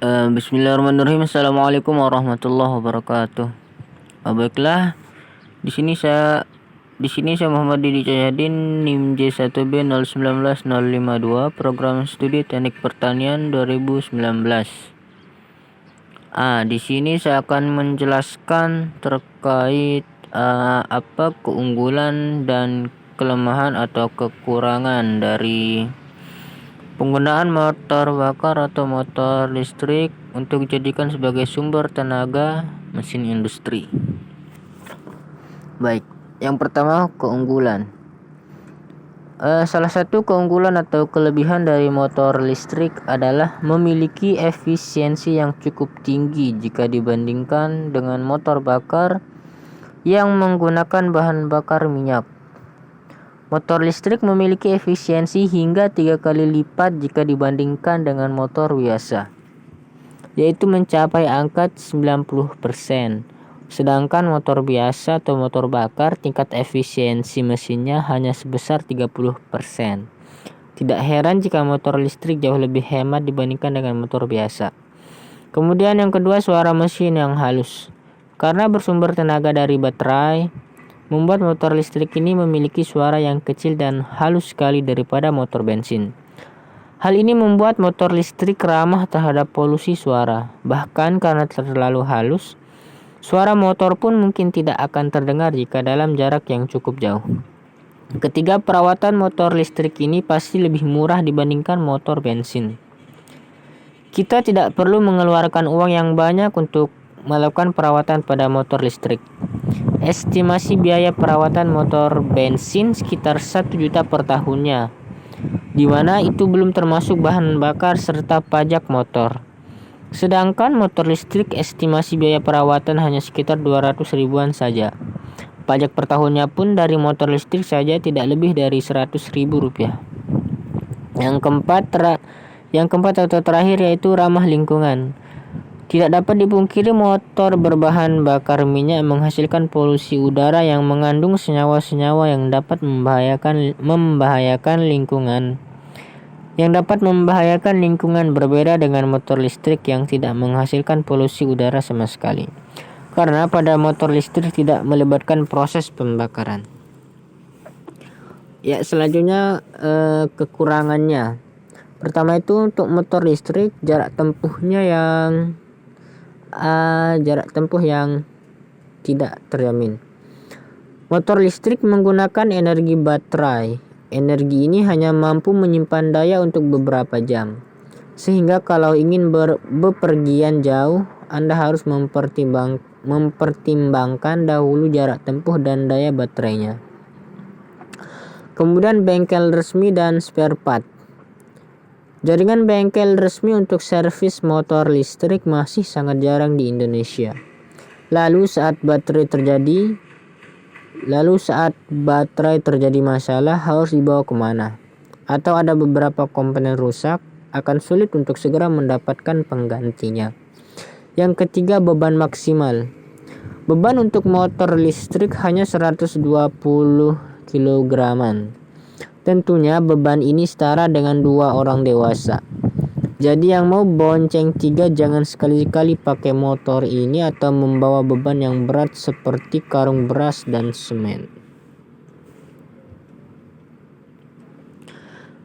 Bismillahirrahmanirrahim. Assalamualaikum warahmatullahi wabarakatuh. Baiklah, di sini saya Muhammad Didi Cahyadin, NIM J1B019052, Program Studi Teknik Pertanian 2019. Di sini saya akan menjelaskan terkait apa keunggulan dan kelemahan atau kekurangan dari penggunaan motor bakar atau motor listrik untuk dijadikan sebagai sumber tenaga mesin industri. Baik, yang pertama keunggulan. Salah satu keunggulan atau kelebihan dari motor listrik adalah memiliki efisiensi yang cukup tinggi jika dibandingkan dengan motor bakar yang menggunakan bahan bakar minyak. Motor listrik memiliki efisiensi hingga 3 kali lipat jika dibandingkan dengan motor biasa, yaitu mencapai angka 90%. Sedangkan motor biasa atau motor bakar tingkat efisiensi mesinnya hanya sebesar 30%. Tidak heran jika motor listrik jauh lebih hemat dibandingkan dengan motor biasa. Kemudian yang kedua, suara mesin yang halus. Karena bersumber tenaga dari baterai, membuat motor listrik ini memiliki suara yang kecil dan halus sekali daripada motor bensin. Hal ini membuat motor listrik ramah terhadap polusi suara. Bahkan karena terlalu halus, suara motor pun mungkin tidak akan terdengar jika dalam jarak yang cukup jauh. Ketiga, perawatan motor listrik ini pasti lebih murah dibandingkan motor bensin. Kita tidak perlu mengeluarkan uang yang banyak untuk melakukan perawatan pada motor listrik. Estimasi biaya perawatan motor bensin sekitar 1 juta per tahunnya, di mana itu belum termasuk bahan bakar serta pajak motor. Sedangkan motor listrik estimasi biaya perawatan hanya sekitar 200 ribuan saja. Pajak per tahunnya pun dari motor listrik saja tidak lebih dari 100 ribu rupiah. Yang keempat atau terakhir yaitu ramah lingkungan. Tidak dapat dipungkiri motor berbahan bakar minyak menghasilkan polusi udara yang mengandung senyawa-senyawa yang dapat membahayakan lingkungan berbeda dengan motor listrik yang tidak menghasilkan polusi udara sama sekali. Karena pada motor listrik tidak melibatkan proses pembakaran. Ya, selanjutnya kekurangannya. Pertama itu untuk motor listrik jarak tempuh yang tidak terjamin. Motor listrik menggunakan energi baterai. Energi ini hanya mampu menyimpan daya untuk beberapa jam. Sehingga kalau ingin bepergian jauh, Anda harus mempertimbangkan dahulu jarak tempuh dan daya baterainya. Kemudian bengkel resmi dan spare part. Jaringan bengkel resmi untuk servis motor listrik masih sangat jarang di Indonesia. Lalu saat baterai terjadi masalah, harus dibawa kemana? Atau ada beberapa komponen rusak, akan sulit untuk segera mendapatkan penggantinya. Yang ketiga, beban maksimal. Beban untuk motor listrik hanya 120 kilograman. Tentunya beban ini setara dengan 2 orang dewasa. Jadi yang mau bonceng 3 jangan sekali-kali pakai motor ini atau membawa beban yang berat seperti karung beras dan semen.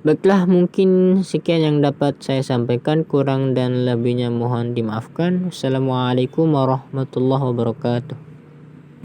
Baiklah, mungkin sekian yang dapat saya sampaikan. Kurang dan lebihnya mohon dimaafkan. Assalamualaikum warahmatullahi wabarakatuh.